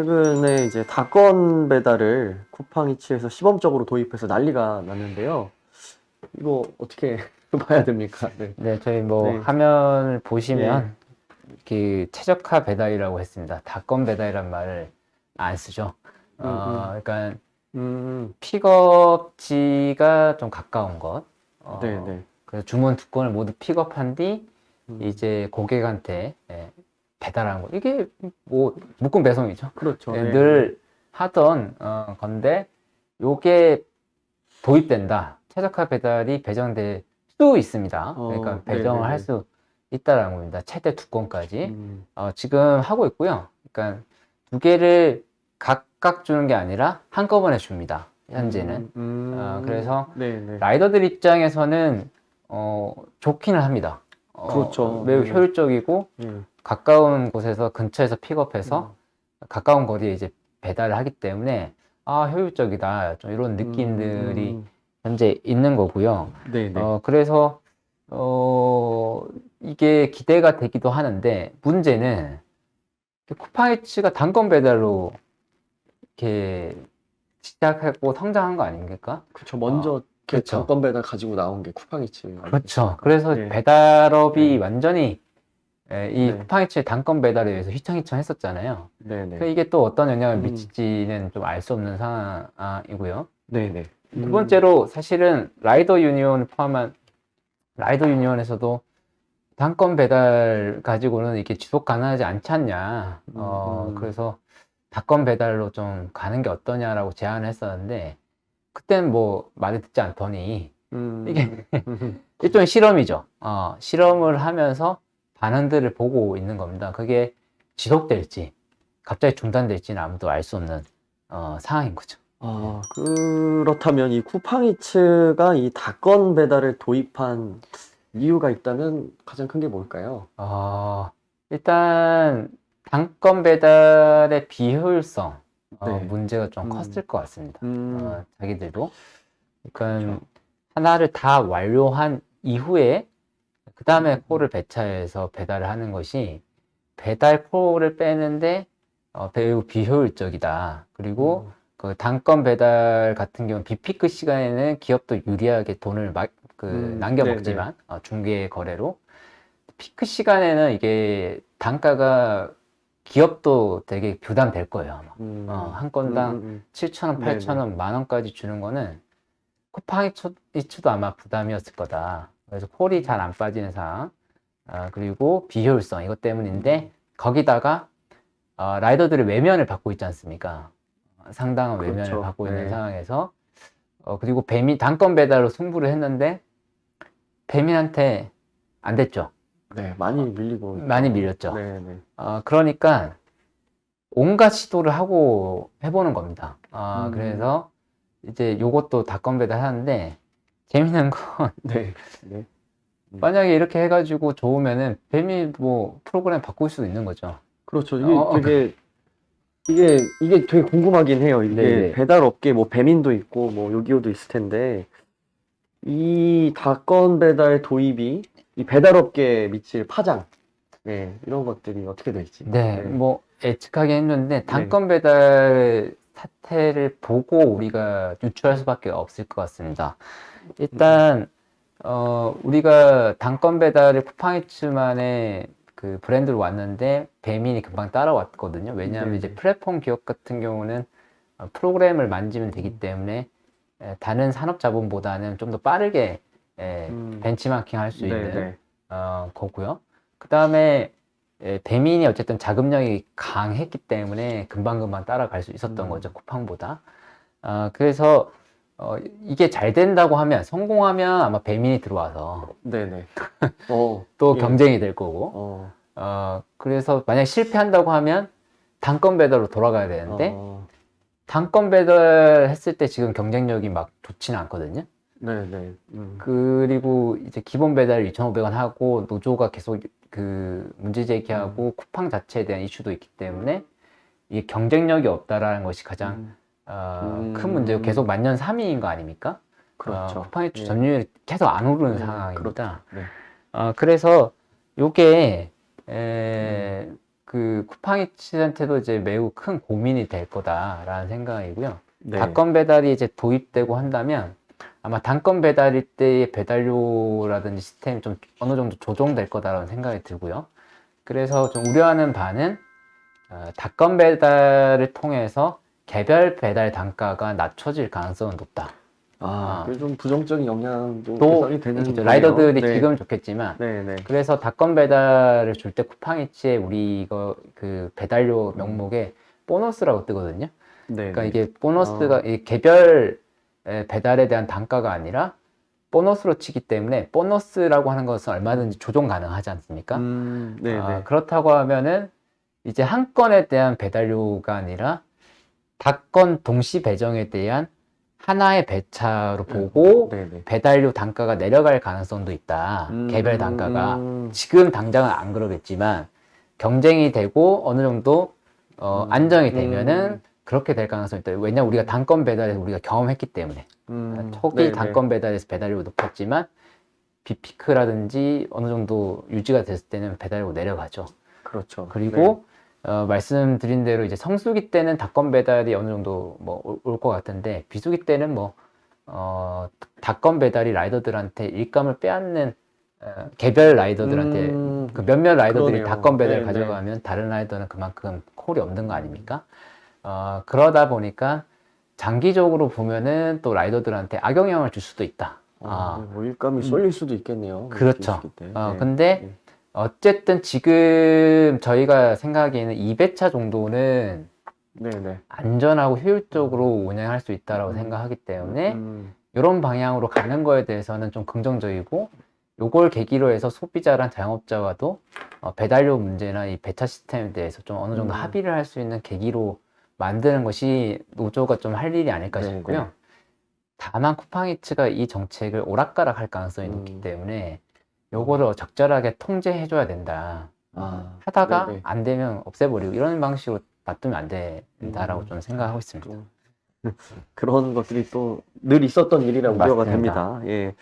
최근에 이제 다건 배달을 쿠팡이츠에서 시범적으로 도입해서 난리가 났는데요. 이거 어떻게 봐야 됩니까? 네. 네, 저희 뭐 네. 화면을 보시면 이렇게 최적화 배달이라고 했습니다. 닷건 배달이란 말을 안 쓰죠. 그러니까 픽업지가 좀 가까운 것. 네네. 그래서 주문 두 건을 모두 픽업한 뒤 이제 고객한테 배달하는 거. 이게 뭐 묶음 배송이죠. 그렇죠. 예, 네. 늘 하던 건데 요게 도입된다. 최적화 배달이 배정될 수 있습니다. 그러니까 배정을 할 수 있다라는 겁니다. 최대 두 건까지. 지금 하고 있고요. 그러니까 두 개를 각각 주는 게 아니라 한꺼번에 줍니다. 현재는. 그래서 네네. 라이더들 입장에서는 좋기는 합니다. 그렇죠. 매우 네. 효율적이고 네. 가까운 곳에서 근처에서 픽업해서 가까운 거리에 이제 배달을 하기 때문에 효율적이다. 좀 이런 느낌들이 현재 있는 거고요. 네네. 그래서 이게 기대가 되기도 하는데 문제는 쿠팡이츠가 단건 배달로 이렇게 시작하고 성장한 거 아닙니까? 그렇죠. 먼저 그렇죠. 단건 배달 가지고 나온 게 쿠팡이츠. 그렇죠. 그래서 네. 배달업이 네. 완전히 이 네. 쿠팡이츠의 단건 배달에 의해서 휘청휘청했었잖아요. 네네. 이게 또 어떤 영향을 미칠지는 좀 알 수 없는 상황이고요. 네네. 두 번째로 사실은 라이더 유니온을 포함한 라이더 유니온에서도 단건 배달 가지고는 이게 지속 가능하지 않지 않냐. 그래서 단건 배달로 좀 가는 게 어떠냐라고 제안을 했었는데 그때는 뭐 말을 듣지 않더니 이게 일종의 실험이죠. 실험을 하면서 반응들을 보고 있는 겁니다. 그게 지속될지 갑자기 중단될지는 아무도 알 수 없는 상황인 거죠. 그렇다면 이 쿠팡이츠가 이 다건 배달을 도입한 이유가 있다면 가장 큰 게 뭘까요? 일단 단건 배달의 비효율성 네. 문제가 좀 컸을 것 같습니다. 자기들도. 그러니까 그렇죠. 하나를 다 완료한 이후에 그 다음에 콜을 배차해서 배달을 하는 것이 배달 콜을 빼는데 매우 비효율적이다. 그리고 그 단건 배달 같은 경우는 비피크 시간에는 기업도 유리하게 돈을 남겨 먹지만 중개 거래로 피크 시간에는 이게 단가가 기업도 되게 부담될 거예요. 아마. 한 건당 7,000원, 8,000원, 만 원까지 주는 거는 쿠팡이츠도 아마 부담이었을 거다. 그래서 콜이 잘 안 빠지는 상황, 그리고 비효율성 이것 때문인데 거기다가 라이더들의 외면을 받고 있지 않습니까? 상당한 외면을 그렇죠. 받고 네. 있는 상황에서 그리고 단건 배달로 승부를 했는데 배민한테 안 됐죠. 네, 많이 밀리고 많이 있죠. 밀렸죠. 네네. 그러니까 온갖 시도를 하고 해보는 겁니다. 그래서 이제 요것도 단건 배달 하는데 재밌는 건 네. 네. 만약에 이렇게 해가지고 좋으면은 뱀이 뭐 프로그램 바꿀 수도 있는 거죠. 그렇죠. 이게 되게 궁금하긴 해요. 이게 네네. 배달 업계 뭐 배민도 있고 뭐 요기요도 있을 텐데 이 다건 배달 도입이 이 배달 업계에 미칠 파장, 네, 이런 것들이 어떻게 될지. 네, 뭐 예측하기 힘든데 네. 단건 배달 사태를 보고 우리가 유추할 수밖에 없을 것 같습니다. 일단 우리가 단건 배달을 쿠팡이츠만의 그 브랜드로 왔는데 배민이 금방 따라왔거든요. 왜냐하면 이제 플랫폼 기업 같은 경우는 프로그램을 만지면 되기 때문에 다른 산업 자본보다는 좀 더 빠르게 벤치마킹 할 수 있는 거고요. 그 다음에 배민이 어쨌든 자금력이 강했기 때문에 금방금방 따라갈 수 있었던 거죠. 쿠팡보다. 그래서 이게 잘 된다고 하면 성공하면 아마 배민이 들어와서 네네. 또 예. 경쟁이 될 거고 그래서 만약 실패한다고 하면 단건 배달로 돌아가야 되는데 단건 배달 했을 때 지금 경쟁력이 막 좋지는 않거든요. 네네. 그리고 이제 기본 배달 2,500원 하고 노조가 계속 그 문제 제기하고 쿠팡 자체에 대한 이슈도 있기 때문에 이게 경쟁력이 없다라는 것이 가장 큰 문제고 계속 만년 3위인 거 아닙니까? 그렇죠. 쿠팡이츠 점유율이 계속 안 오르는 상황입니다. 그렇죠. 네. 그래서 요게 그 쿠팡이츠한테도 이제 매우 큰 고민이 될 거다라는 생각이고요. 네. 단건 배달이 이제 도입되고 한다면 아마 단건 배달일 때의 배달료라든지 시스템이 좀 어느 정도 조정될 거다라는 생각이 들고요. 그래서 좀 우려하는 바는 단건 배달을 통해서 개별 배달 단가가 낮춰질 가능성은 높다. 그게 좀 부정적인 영향도 또 예상이 되는 있죠. 거네요. 라이더들이 네. 지금 좋겠지만 네, 네. 그래서 단건 배달을 줄 때 쿠팡이츠에 우리 이거 그 배달료 명목에 보너스라고 뜨거든요. 네, 그러니까 네. 이게 보너스가 이 개별 배달에 대한 단가가 아니라 보너스로 치기 때문에 보너스라고 하는 것은 얼마든지 조정 가능하지 않습니까? 네, 네. 그렇다고 하면은 이제 한 건에 대한 배달료가 아니라 다건 동시 배정에 대한 하나의 배차로 보고 네, 네. 배달료 단가가 내려갈 가능성도 있다. 개별 단가가. 지금 당장은 안 그러겠지만 경쟁이 되고 어느 정도 안정이 되면은 그렇게 될 가능성이 있다. 왜냐면 우리가 단건 배달에서 우리가 경험했기 때문에. 초기 네, 단건 배달에서 배달료가 높았지만 빅피크라든지 어느 정도 유지가 됐을 때는 배달료가 내려가죠. 그렇죠. 그리고 말씀드린 대로 이제 성수기 때는 단건 배달이 어느 정도 뭐 올 것 같은데 비수기 때는 뭐 단건 배달이 라이더들한테 일감을 빼앗는 개별 라이더들한테 그 몇몇 라이더들이 그러네요. 단건 배달 네, 가져가면 다른 라이더는 그만큼 콜이 없는 거 아닙니까? 그러다 보니까 장기적으로 보면은 또 라이더들한테 악영향을 줄 수도 있다. 뭐 일감이 쏠릴 수도 있겠네요. 그렇죠. 비수기 때. 근데 네. 어쨌든 지금 저희가 생각하기에는 2배차 정도는 네, 네. 안전하고 효율적으로 운행할 수 있다고 생각하기 때문에 이런 방향으로 가는 거에 대해서는 좀 긍정적이고 요걸 계기로 해서 소비자랑 자영업자와도 배달료 문제나 이 배차 시스템에 대해서 좀 어느 정도 합의를 할 수 있는 계기로 만드는 것이 노조가 좀 할 일이 아닐까 네, 싶고요. 네. 다만 쿠팡이츠가 이 정책을 오락가락할 가능성이 높기 때문에 요거를 적절하게 통제해줘야 된다. 하다가 네네. 안 되면 없애버리고 이런 방식으로 놔두면 안 된다라고 좀 생각하고 있습니다. 그런 것들이 또 늘 있었던 일이라 우려가 맞습니다. 됩니다. 예.